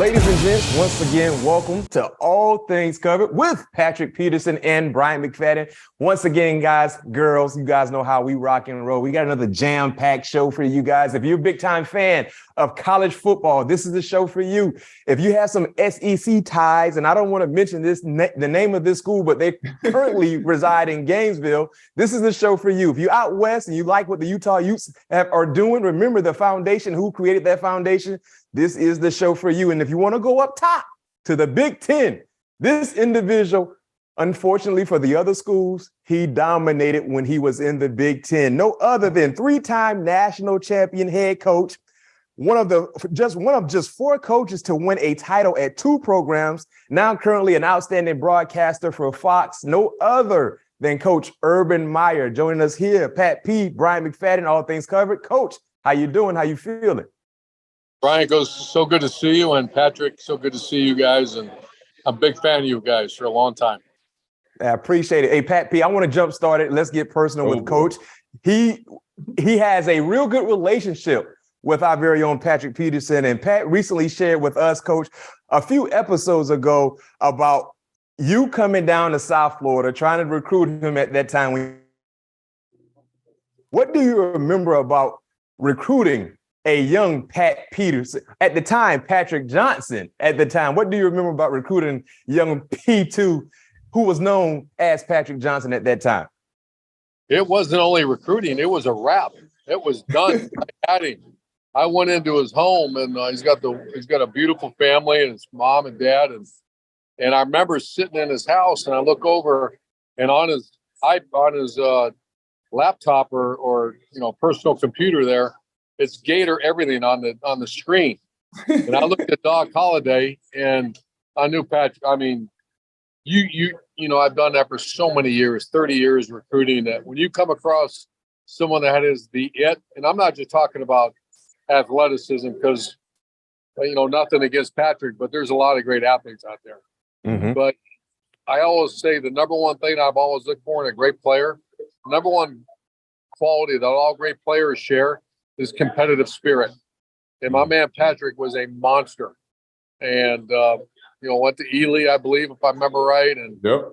Ladies and gents, once again, welcome to All Things Covered with Patrick Peterson and Bryant McFadden. Once again, guys, girls, you guys know how we rock and roll. We got another jam-packed show for you guys. If you're a big-time fan of college football, this is the show for you. If you have some SEC ties, and I don't want to mention the name of this school, but they currently reside in Gainesville, this is the show for you. If you're out west and you like what the Utah Utes are doing, remember the foundation, who created that foundation. This is the show for you. And if you want to go up top to the Big Ten, this individual, unfortunately for the other schools, he dominated when he was in the Big Ten. No other than three-time national champion head coach, one of just four coaches to win a title at two programs, now currently an outstanding broadcaster for Fox. No other than Coach Urban Meyer. Joining us here, Pat P, Bryant McFadden, All Things Covered. Coach, how you doing? How you feeling? Brian, goes so good to see you, and Patrick, so good to see you guys, and I'm a big fan of you guys for a long time. I appreciate it. Hey, Pat P, I want to jump start it. Let's get personal with Coach. He has a real good relationship with our very own Patrick Peterson, and Pat recently shared with us, Coach, a few episodes ago about you coming down to South Florida, trying to recruit him at that time. What do you remember about recruiting a young Pat Peterson, at the time, Patrick Johnson at the time? What do you remember about recruiting young P2, who was known as Patrick Johnson at that time? It wasn't only recruiting, it was a wrap. It was done. I had him. I went into his home, and he's got a beautiful family, and his mom and dad, and I remember sitting in his house, and I look over, and on his laptop or personal computer there, it's Gator everything on the screen. And I looked at Doc Holliday, and I knew Patrick. I mean, I've done that for so many years, 30 years recruiting, that when you come across someone that is the it, and I'm not just talking about athleticism, because nothing against Patrick, but there's a lot of great athletes out there. Mm-hmm. But I always say the number one thing I've always looked for in a great player, number one quality that all great players share, is competitive spirit. And my man Patrick was a monster, and went to Ely, I believe, if I remember right, and yep.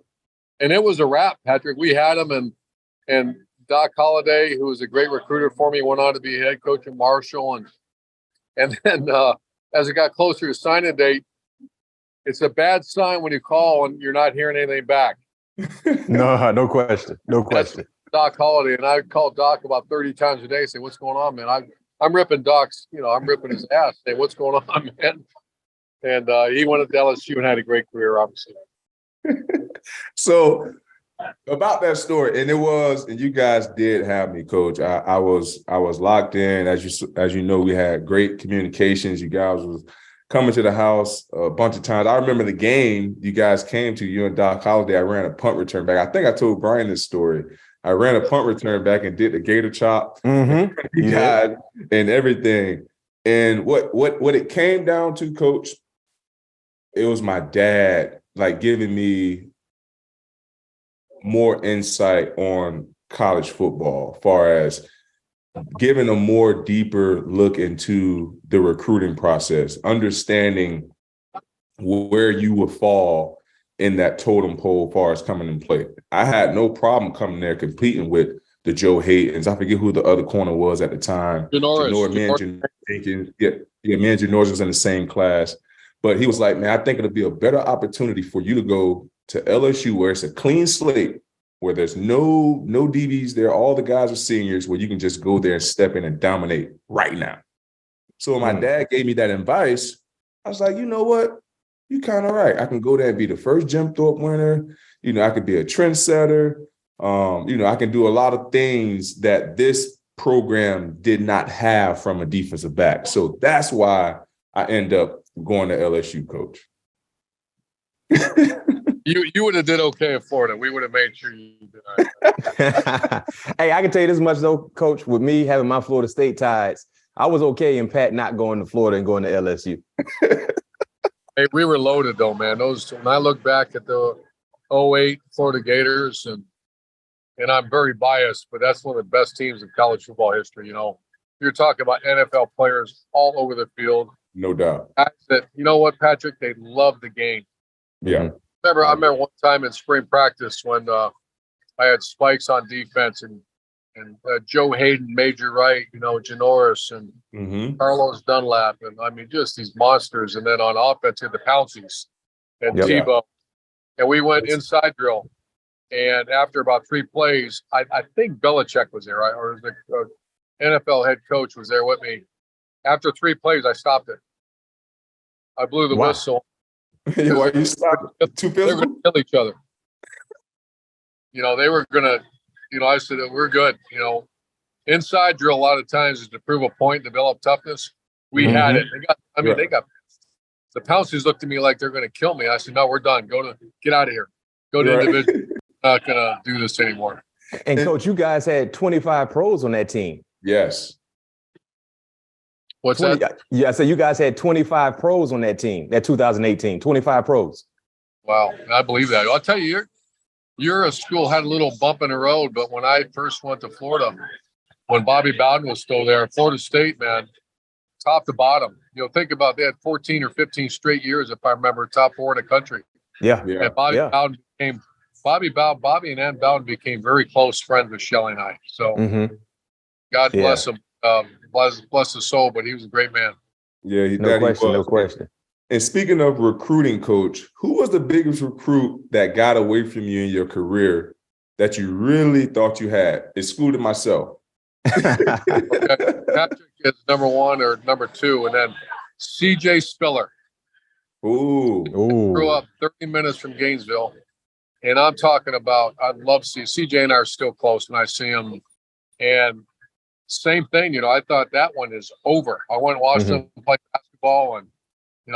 And it was a wrap. Patrick, we had him, and Doc Holliday, who was a great recruiter for me, went on to be head coach at Marshall, and then as it got closer to signing date, it's a bad sign when you call and you're not hearing anything back. No question. That's Doc Holliday, and I called Doc about 30 times a day, say, "What's going on, man?" I'm ripping Doc's, I'm ripping his ass, say, "What's going on, man?" And he went to LSU and had a great career, obviously. So about that story, and you guys did have me, Coach. I was locked in, as you know, we had great communications. You guys was coming to the house a bunch of times. I remember the game you guys came to, you and Doc Holliday. I ran a punt return back. I think I told Brian this story. I ran a punt return back and did the Gator chop, and everything. And what it came down to, Coach, it was my dad giving me more insight on college football, as far as giving a more deeper look into the recruiting process, understanding where you would fall in that totem pole as far as coming in play. I had no problem coming there competing with the Joe Haytons. I forget who the other corner was at the time. Me and Janoris was in the same class. But he was like, "Man, I think it'll be a better opportunity for you to go to LSU, where it's a clean slate, where there's no DBs there. All the guys are seniors, where you can just go there and step in and dominate right now." So when my dad gave me that advice, I was like, you know what? You're kind of right. I can go there and be the first Jim Thorpe winner. I could be a trendsetter. I can do a lot of things that this program did not have from a defensive back. So that's why I end up going to LSU, Coach. You would have did okay in Florida. We would have made sure you did all right. Hey, I can tell you this much, though, Coach. With me having my Florida State ties, I was okay in Pat not going to Florida and going to LSU. Hey, we were loaded, though, man. When I look back at the 2008 Florida Gators, and I'm very biased, but that's one of the best teams in college football history. You're talking about NFL players all over the field. No doubt. Guys that, you know what, Patrick, they love the game. Yeah. I remember one time in spring practice when I had Spikes on defense and Joe Hayden, Major Wright, Janoris and Carlos Dunlap, and I mean just these monsters. And then on offense, the Pouncies and Tebow, and we went inside drill. And after about 3 plays, I think Belichick was there, right? Or the NFL head coach was there with me. After 3 plays, I stopped it. I blew the whistle. Why you stopped? Too physical? They were going to kill each other. They were going to, I said, we're good. Inside drill a lot of times is to prove a point, develop toughness. We had it. They got the Pouncies looked at me like they're going to kill me. I said, no, we're done. Get out of here. Go to individual. Not going to do this anymore. And Coach, you guys had 25 pros on that team. Yes. What's that? Yeah, so you guys had 25 pros on that team, that 2018, 25 pros. Wow, I believe that. I'll tell you, your school had a little bump in the road, but when I first went to Florida, when Bobby Bowden was still there, Florida State, man, top to bottom. Think about they had 14 or 15 straight years, if I remember, top 4 in the country. Yeah. And Bobby and Ann Bowden became very close friends with Shelley and I. So God bless him. Bless his soul, but he was a great man. Yeah, no question. And speaking of recruiting, Coach, who was the biggest recruit that got away from you in your career that you really thought you had, excluding myself? Okay. Patrick is number 1 or number 2, and then CJ Spiller. Ooh. Grew up 30 minutes from Gainesville. And I'm talking about, I love CJ and I are still close when I see him. And same thing, I thought that one is over. I went and watched him play basketball, and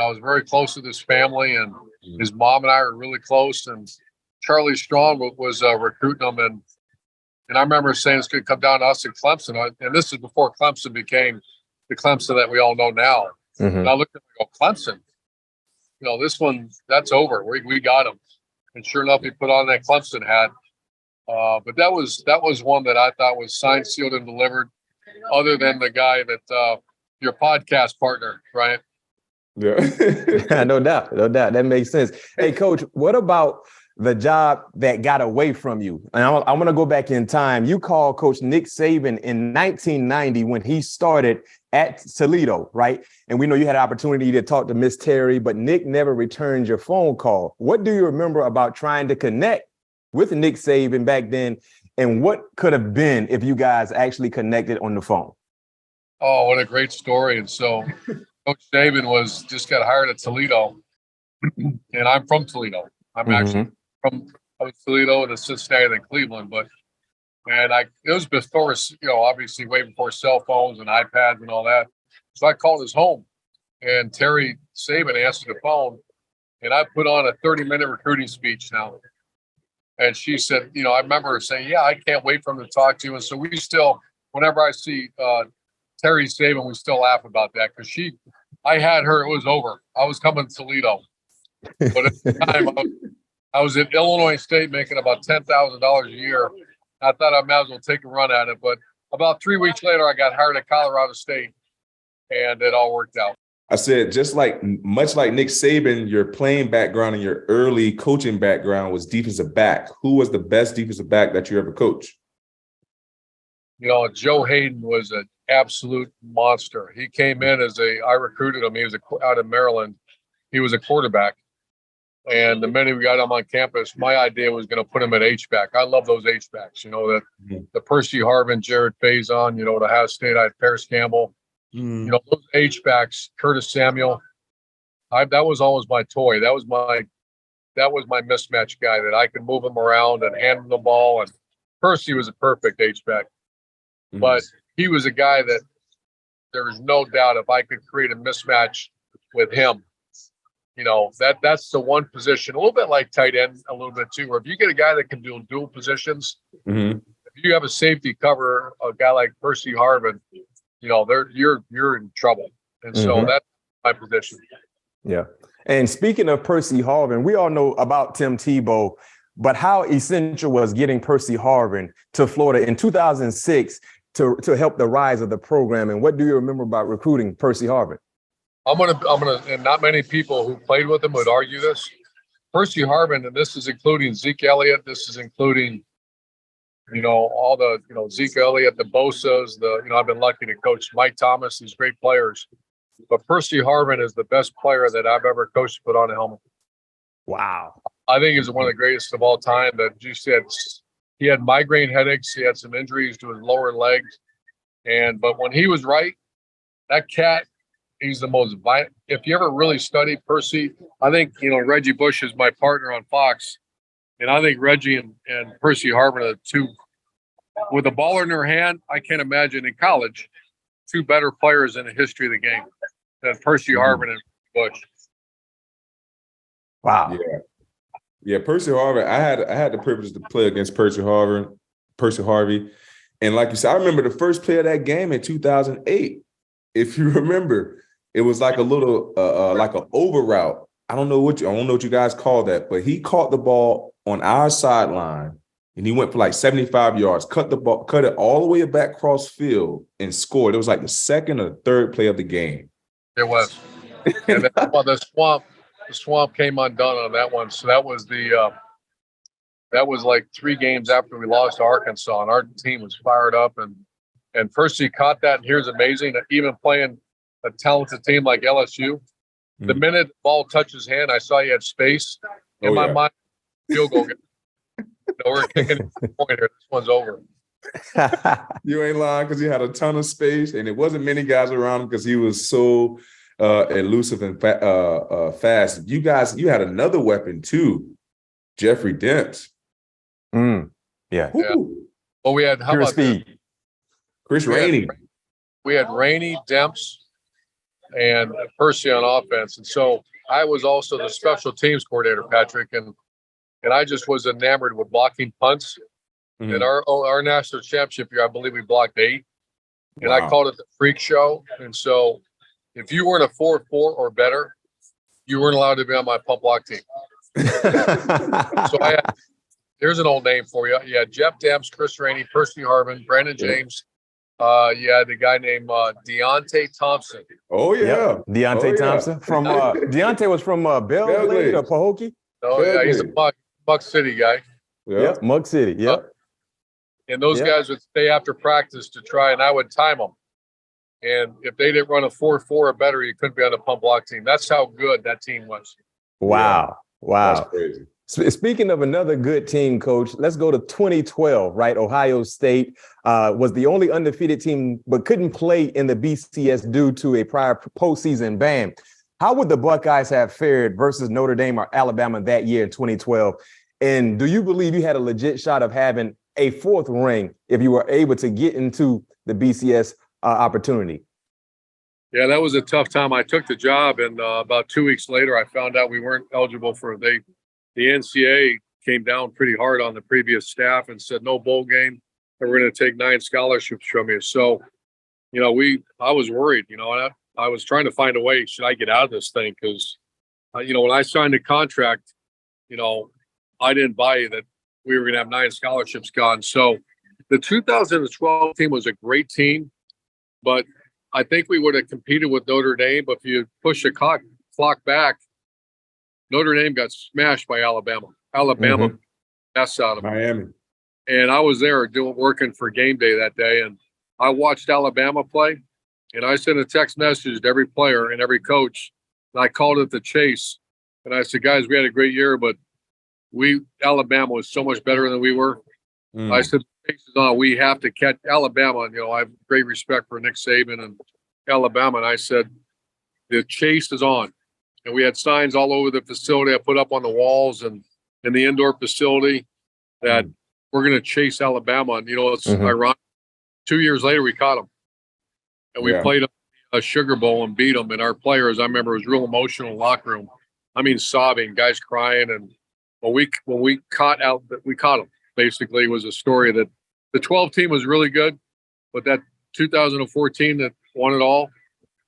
I was very close to his family, and his mom and I were really close. And Charlie Strong was recruiting him, and I remember saying it's going to come down to us at Clemson. And this is before Clemson became the Clemson that we all know now. And I looked at him and go, Clemson, this one, that's over. We got him. And sure enough, he put on that Clemson hat. But that was one that I thought was signed, sealed, and delivered. Other than the guy that your podcast partner, right? Yeah, no doubt. That makes sense. Hey, Coach, what about the job that got away from you? And I'm going to go back in time. You called Coach Nick Saban in 1990 when he started at Toledo, right? And we know you had an opportunity to talk to Miss Terry, but Nick never returned your phone call. What do you remember about trying to connect with Nick Saban back then? And what could have been if you guys actually connected on the phone? Oh, what a great story. And so Coach Saban just got hired at Toledo. And I'm from Toledo. I'm actually from Toledo and Cincinnati and Cleveland. It was before, obviously way before cell phones and iPads and all that. So I called his home, and Terry Saban answered the phone, and I put on a 30-minute recruiting speech now. And she said, I remember her saying, yeah, I can't wait for him to talk to you. And so we still, whenever I see Terry Saban, we still laugh about that because I had her, it was over. I was coming to Toledo. But at the time, I was at Illinois State making about $10,000 a year. I thought I might as well take a run at it. But about 3 weeks later, I got hired at Colorado State, and it all worked out. I said, much like Nick Saban, your playing background and your early coaching background was defensive back. Who was the best defensive back that you ever coached? Joe Hayden was an absolute monster. He came in I recruited him. He was out of Maryland. He was a quarterback. And the minute we got him on campus, my idea was going to put him at H-back. I love those H-backs, the Percy Harvin, Jared Faison, the Ohio State, I had Paris Campbell. Those H-backs, Curtis Samuel, that was always my toy. That was my mismatch guy that I could move him around and hand him the ball. And Percy was a perfect H-back. But he was a guy that there was no doubt if I could create a mismatch with him, that's the one position, a little bit like tight end, a little bit too, where if you get a guy that can do dual positions, if you have a safety cover, a guy like Percy Harvin, you're in trouble. And so that's my position. Yeah. And speaking of Percy Harvin, we all know about Tim Tebow, but how essential was getting Percy Harvin to Florida in 2006 to help the rise of the program? And what do you remember about recruiting Percy Harvin? I'm gonna, and not many people who played with him would argue this. Percy Harvin, and this is including Zeke Elliott. This is including, all the, Zeke Elliott, the Bosa's, I've been lucky to coach Mike Thomas, these great players. But Percy Harvin is the best player that I've ever coached to put on a helmet. Wow. I think he's one of the greatest of all time. That you said he had migraine headaches. He had some injuries to his lower legs. But when he was right, that cat, he's the most violent. If you ever really study Percy, I think, Reggie Bush is my partner on Fox. And I think Reggie and Percy Harvin are the two, with the ball in their hand, I can't imagine in college, two better players in the history of the game than Percy Harvin and Bush. Wow. Yeah. Percy Harvin. I had the privilege to play against Percy Harvin. And like you said, I remember the first play of that game in 2008. If you remember, it was like a little like an over route. I don't know what you guys call that, but he caught the ball on our sideline and he went for like 75 yards, cut it all the way back cross field and scored. It was like the second or third play of the game. It was. And then, the swamp came undone on that one. So that was that was like 3 games after we lost to Arkansas, and our team was fired up. And Percy caught that. And here's amazing: even playing a talented team like LSU, the minute the ball touched his hand, I saw he had space. In my mind, field goal. We're kicking the point here. This one's over. You ain't lying, because he had a ton of space, and it wasn't many guys around him because he was so elusive and fast. You had another weapon too, Jeffrey Demps. Yeah. Well, we had pure speed. Chris Rainey. We had Rainey, Demps, and Percy on offense, and so I was also the special teams coordinator, Patrick, and I just was enamored with blocking punts. In our national championship year, I believe we blocked 8, and I called it the freak show. And so, if you weren't a 4-4 or better, you weren't allowed to be on my punt block team. So here's an old name for you. You had Jeff Demps, Chris Rainey, Percy Harvin, Brandon James. You had the guy named Deontay Thompson. Oh yeah, Deontay Thompson from Deontay was from Belgrade or Pahokee. Oh yeah, he's a Buck City guy. Yeah, Mug City. Yep. And those guys would stay after practice to try, and I would time them. And if they didn't run a 4-4 or better, you couldn't be on the punt block team. That's how good that team was. Wow. That's crazy. Speaking of another good team, Coach, let's go to 2012, right? Ohio State was the only undefeated team, but couldn't play in the BCS due to a prior postseason ban. How would the Buckeyes have fared versus Notre Dame or Alabama that year in 2012? And do you believe you had a legit shot of having a 4th ring if you were able to get into the BCS opportunity? Yeah, that was a tough time. I took the job, and about 2 weeks later, I found out we weren't eligible for the NCAA came down pretty hard on the previous staff and said no bowl game, and we're going to take 9 scholarships from you. So, I was worried. And I was trying to find a way. Should I get out of this thing? Because, when I signed the contract, I didn't buy that we were going to have 9 scholarships gone. So the 2012 team was a great team, but I think we would have competed with Notre Dame. But if you push the clock back, Notre Dame got smashed by Alabama. Mess out of Miami. And I was there working for game day that day, and I watched Alabama play, and I sent a text message to every player and every coach, and I called it the chase. And I said, guys, we had a great year, but Alabama was so much better than we were. I said, we have to catch Alabama. And, I have great respect for Nick Saban and Alabama. And I said, the chase is on. And we had signs all over the facility I put up on the walls and in the indoor facility that we're going to chase Alabama. And, it's ironic. 2 years later, we caught them. And we played a Sugar Bowl and beat them. And our players, I remember, it was real emotional in the locker room. I mean, sobbing, guys crying. And when we caught them. Basically, was a story that the 12 team was really good, but that 2014 that won it all,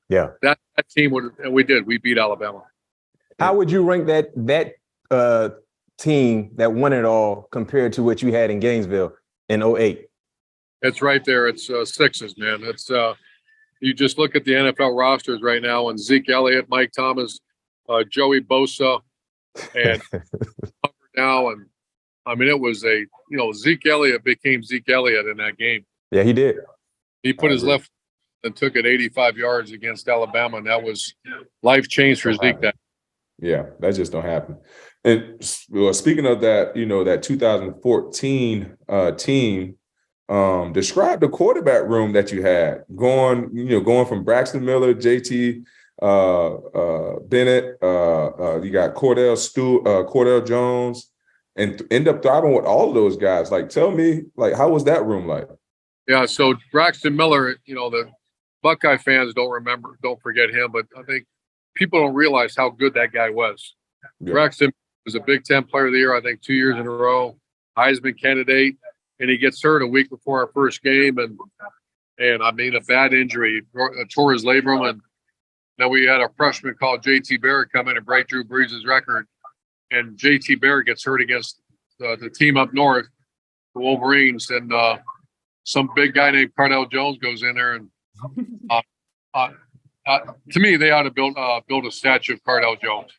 that team we beat Alabama. How would you rank that team that won it all compared to what you had in Gainesville in 2008? It's right there. It's 6s, man. It's You just look at the NFL rosters right now, and Zeke Elliott, Mike Thomas, Joey Bosa, and now, and I mean, it was Zeke Elliott became Zeke Elliott in that game. Yeah, he did. He put his left and took it 85 yards against Alabama, and that was life change for Zeke. Yeah, that just don't happen. And speaking of that, that 2014 team, describe the quarterback room that you had going from Braxton Miller, JT Bennett, you got Cordell Jones, and end up thriving with all of those guys. Like, tell me, like, how was that room like? Yeah, so Braxton Miller, the Buckeye fans don't forget him, but I think people don't realize how good that guy was. Yeah. Braxton was a Big Ten Player of the Year, I think, 2 years in a row, Heisman candidate, and he gets hurt a week before our first game, and I mean, a bad injury, tore his labrum, and then we had a freshman called JT Barrett come in and break Drew Brees' record, and JT Barrett gets hurt against the team up north, the Wolverines, and some big guy named Cardell Jones goes in there, and to me, they ought to build a statue of Cardell Jones.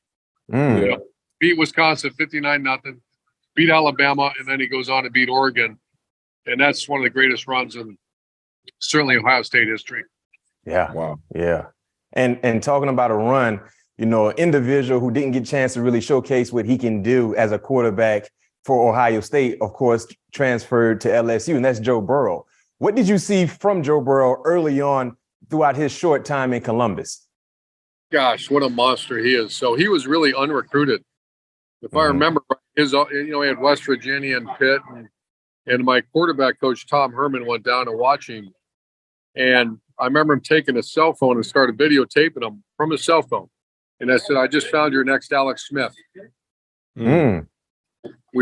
Beat Wisconsin 59-0, beat Alabama, and then he goes on to beat Oregon, and that's one of the greatest runs in certainly Ohio State history. Yeah, wow, yeah, and talking about a run, an individual who didn't get a chance to really showcase what he can do as a quarterback for Ohio State, of course, transferred to LSU, and that's Joe Burrow. What did you see from Joe Burrow early on throughout his short time in Columbus? Gosh, what a monster he is. So he was really unrecruited. If I remember, he had West Virginia and Pitt, and my quarterback coach, Tom Herman, went down to watch him. And I remember him taking his cell phone and started videotaping him from his cell phone. And I said, I just found your next Alex Smith. We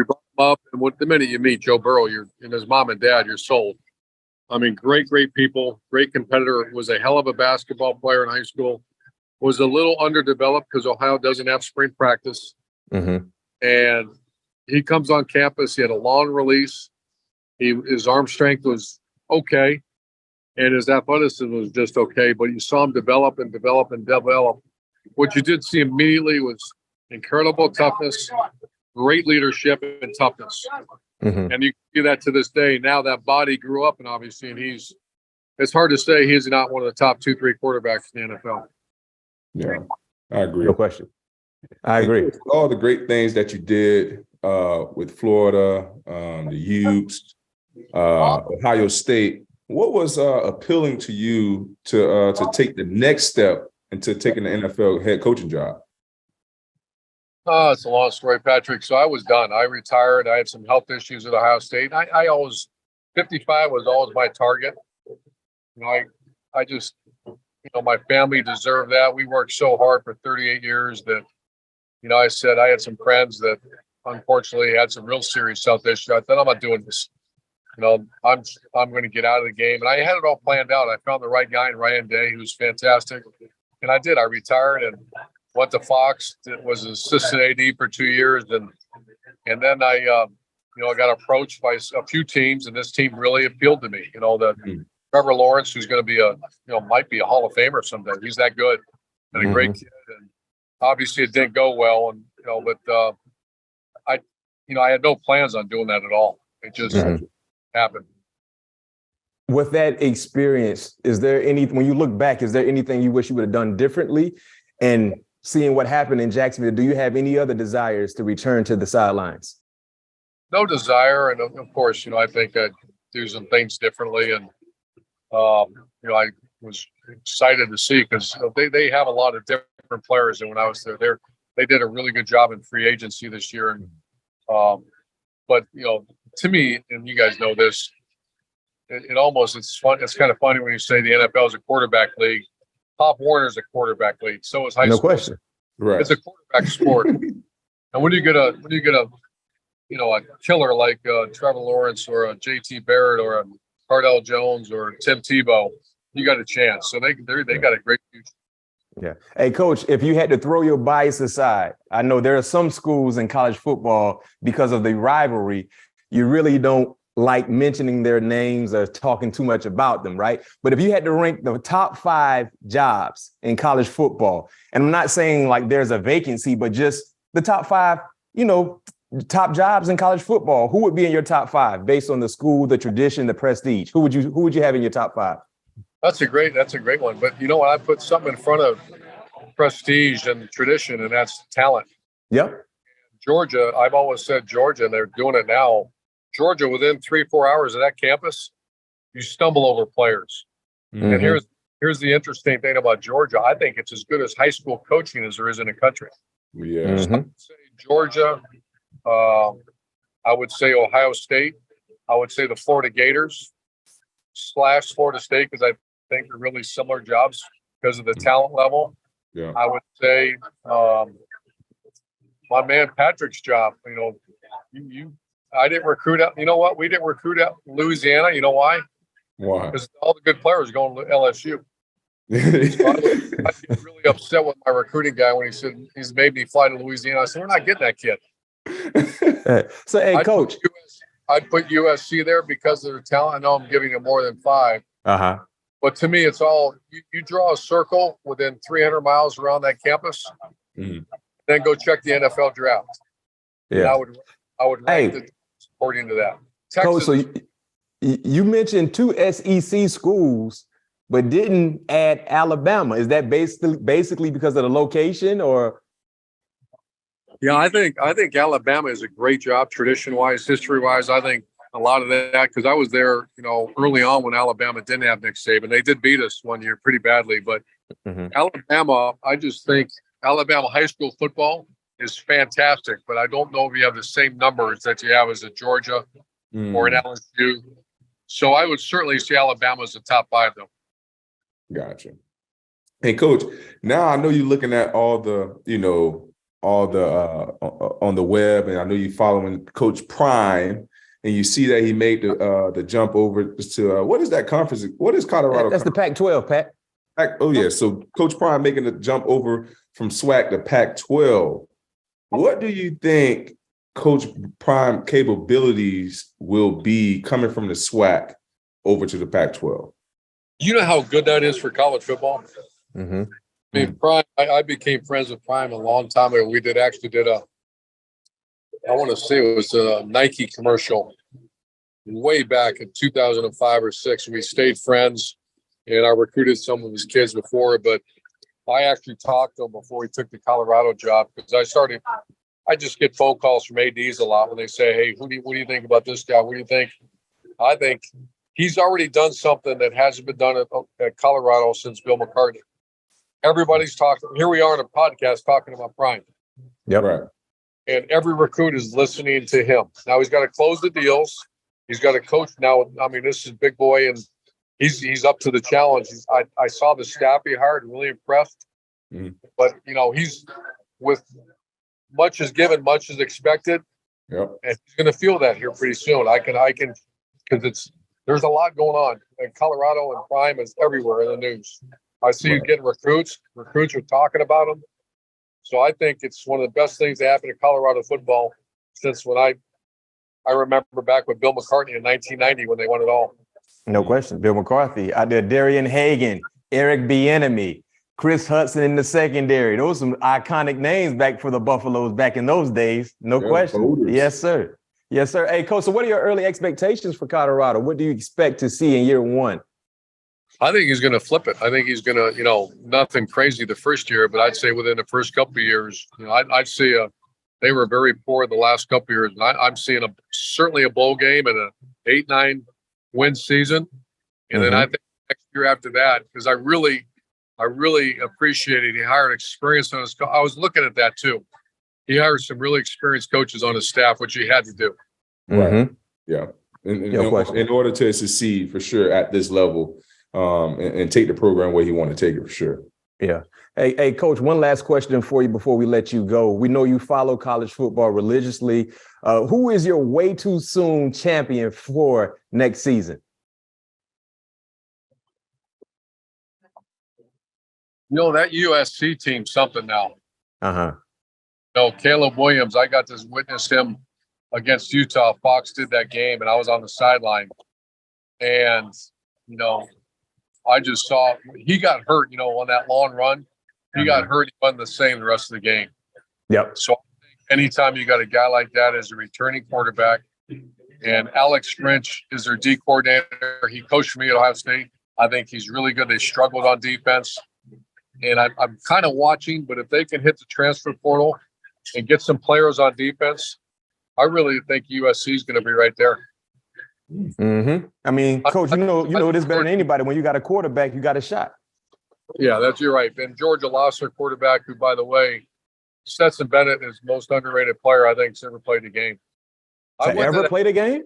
brought him up, and the minute you meet Joe Burrow, and his mom and dad, you're sold. I mean, great people, great competitor, was a hell of a basketball player in high school, was a little underdeveloped because Ohio doesn't have spring practice. And he comes on campus. He had a long release. His arm strength was okay, and his athleticism was just okay. But you saw him develop. What you did see immediately was incredible toughness, great leadership, and toughness. And you see that to this day. Now that body grew up, and obviously, and it's hard to say he's not one of the top 2-3 quarterbacks in the NFL. Yeah, I agree. No question. I agree. All the great things that you did with Florida, the Utes, Ohio State. What was appealing to you to take the next step into taking the NFL head coaching job? It's a long story, Patrick. So I was done. I retired. I had some health issues at Ohio State. I always, 55 was always my target. I just, my family deserved that. We worked so hard for 38 years that, I said I had some friends that unfortunately had some real serious health issues. I thought, I'm not doing this. I'm going to get out of the game. And I had it all planned out. I found the right guy in Ryan Day, who was fantastic. And I did. I retired and went to Fox. It was assistant AD for 2 years. And then I got approached by a few teams, and this team really appealed to me. Trevor Lawrence, who's going to be might be a Hall of Famer someday. He's that good and a great kid. And obviously it didn't go well. And, but I had no plans on doing that at all. It just happened. With that experience, when you look back, is there anything you wish you would have done differently? And seeing what happened in Jacksonville, do you have any other desires to return to the sidelines? No desire. And of course, I think I'd do some things differently. And, I was excited to see because they have a lot of different players. And when I was there, they did a really good job in free agency this year. And, but, to me, and you guys know this, it's fun. It's kind of funny when you say the NFL is a quarterback league. Pop Warner's a quarterback league. So is high school. No question. Right. It's a quarterback sport. And when you get a killer like Trevor Lawrence or a JT Barrett or a Cardell Jones or Tim Tebow, you got a chance. So they got a great future. Yeah. Hey, Coach, if you had to throw your bias aside, I know there are some schools in college football, because of the rivalry, you really don't like mentioning their names or talking too much about them, right? But if you had to rank the top 5 jobs in college football, and I'm not saying like there's a vacancy, but just the top 5, top jobs in college football, who would be in your top 5 based on the school, the tradition, the prestige? Who would you have in your top 5? That's a great one. But you know what? I put something in front of prestige and tradition, and that's talent. Yep. Georgia, I've always said Georgia, and they're doing it now. Georgia, within 3-4 hours of that campus, you stumble over players. Mm-hmm. And here's the interesting thing about Georgia. I think it's as good as high school coaching as there is in the country. Yeah. Mm-hmm. So I would say Georgia. I would say Ohio State. I would say the Florida Gators / Florida State, because I think they're really similar jobs because of the talent level. Yeah. I would say my man Patrick's job. I didn't recruit out. You know what? We didn't recruit out Louisiana. You know why? Why? Because all the good players are going to LSU. So I was really upset with my recruiting guy when he said he's made me fly to Louisiana. I said, we're not getting that kid. So, hey, Coach. I'd put USC there because of their talent. I know I'm giving them more than 5. Uh-huh. But to me, it's all you draw a circle within 300 miles around that campus, then go check the NFL draft. Yeah. And I would rank it according to that. Texas, Coach, so you mentioned 2 SEC schools, but didn't add Alabama. Is that basically because of the location, or? Yeah, I think Alabama is a great job, tradition-wise, history-wise. I think a lot of that, because I was there, early on when Alabama didn't have Nick Saban. They did beat us one year pretty badly, but Alabama, I just think Alabama high school football is fantastic, but I don't know if you have the same numbers that you have as a Georgia or an LSU. So I would certainly see Alabama as the top 5, though. Gotcha. Hey, Coach, now I know you're looking at all the on the web, and I know you're following Coach Prime, and you see that he made the jump over to what is that conference? What is Colorado? That's the Pac-12, Pat. Oh, yeah. So Coach Prime making the jump over from SWAC to Pac-12. What do you think Coach Prime capabilities will be coming from the SWAC over to the Pac-12? You know how good that is for college football? Mm-hmm. I mean, Prime, I became friends with Prime a long time ago. We did I want to say it was a Nike commercial way back in 2005 or 6. We stayed friends, and I recruited some of his kids before, but I actually talked to him before he took the Colorado job, because I just get phone calls from ADs a lot when they say, hey, what do you think about this guy? What do you think? I think he's already done something that hasn't been done at Colorado since Bill McCartney. Everybody's talking. Here we are on a podcast talking about Prime. Yep. Right. And every recruit is listening to him. Now he's got to close the deals. He's got to coach now. I mean, this is big boy, and he's up to the challenge. I saw the staff he hired, really impressed. But he's with much is given, much is expected. Yep. And he's going to feel that here pretty soon. I can because there's a lot going on, and Colorado and Prime is everywhere in the news. I see you getting recruits. Recruits are talking about them. So I think it's one of the best things that happened to Colorado football since when I remember back with Bill McCartney in 1990 when they won it all. No question. Bill McCarthy. Out there, Darian Hagan, Eric Bieniemy, Chris Hudson in the secondary. Those are some iconic names back for the Buffaloes back in those days. No question. Voters. Yes, sir. Yes, sir. Hey, Coach, so what are your early expectations for Colorado? What do you expect to see in year 1? I think he's going to flip it. I think he's going to, nothing crazy the first year, but I'd say within the first couple of years, I'd see they were very poor the last couple of years. And I'm seeing certainly a bowl game and a 8-9 win season. And then I think next year after that, because I really appreciated he hired experience on his. I was looking at that too. He hired some really experienced coaches on his staff, which he had to do. Right. Yeah. In order to succeed for sure at this level. And take the program where you want to take it for sure. Yeah. Hey, Coach, one last question for you before we let you go. We know you follow college football religiously. Who is your way too soon champion for next season? That USC team's something now. Uh-huh. Caleb Williams, I got to witness him against Utah. Fox did that game, and I was on the sideline. And, you know, I just saw he got hurt, you know, on that long run. He got hurt. He wasn't the same the rest of the game. Yep. So anytime you got a guy like that as a returning quarterback, and Alex Grinch is their D coordinator. He coached for me at Ohio State. I think he's really good. They struggled on defense. And I'm kind of watching, but if they can hit the transfer portal and get some players on defense, I really think USC is going to be right there. Mm-hmm. I mean, Coach, you know this better than anybody. When you got a quarterback, you got a shot. Yeah, you're right. And Georgia lost their quarterback, who, by the way, Stetson Bennett is the most underrated player I think has ever played the game. Ever played a game?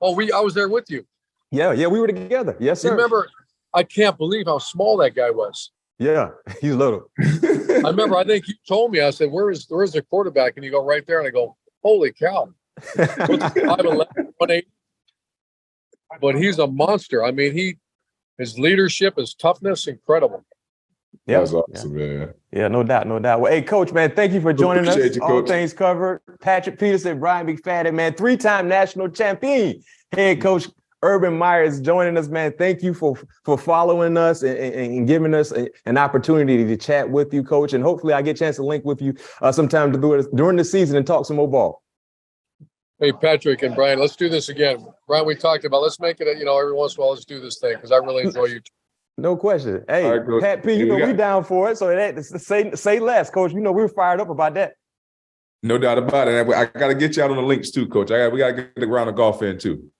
Oh, I was there with you. Yeah, we were together. Yes, sir. You remember, I can't believe how small that guy was. Yeah, he's little. I remember, I think you told me, I said, where's the quarterback? And you go right there, and I go, holy cow. 5'11", 180. But he's a monster. I mean, his leadership, his toughness, incredible. Yeah, that's awesome, man. Yeah, no doubt. Well, hey, Coach, man, thank you for joining us. You, All things covered. Patrick Peterson, Bryant McFadden, man, 3-time national champion. Head coach Urban Meyer is joining us, man. Thank you for following us and giving us an opportunity to chat with you, Coach. And hopefully I get a chance to link with you sometime to do it during the season and talk some more ball. Hey, Patrick and Brian, let's do this again. Brian, we talked about, let's make it, every once in a while, let's do this thing, because I really enjoy you. No question. Hey, right, Pat P, we down for it. So say less, Coach. We were fired up about that. No doubt about it. I got to get you out on the links too, Coach. We got to get the round of golf in too.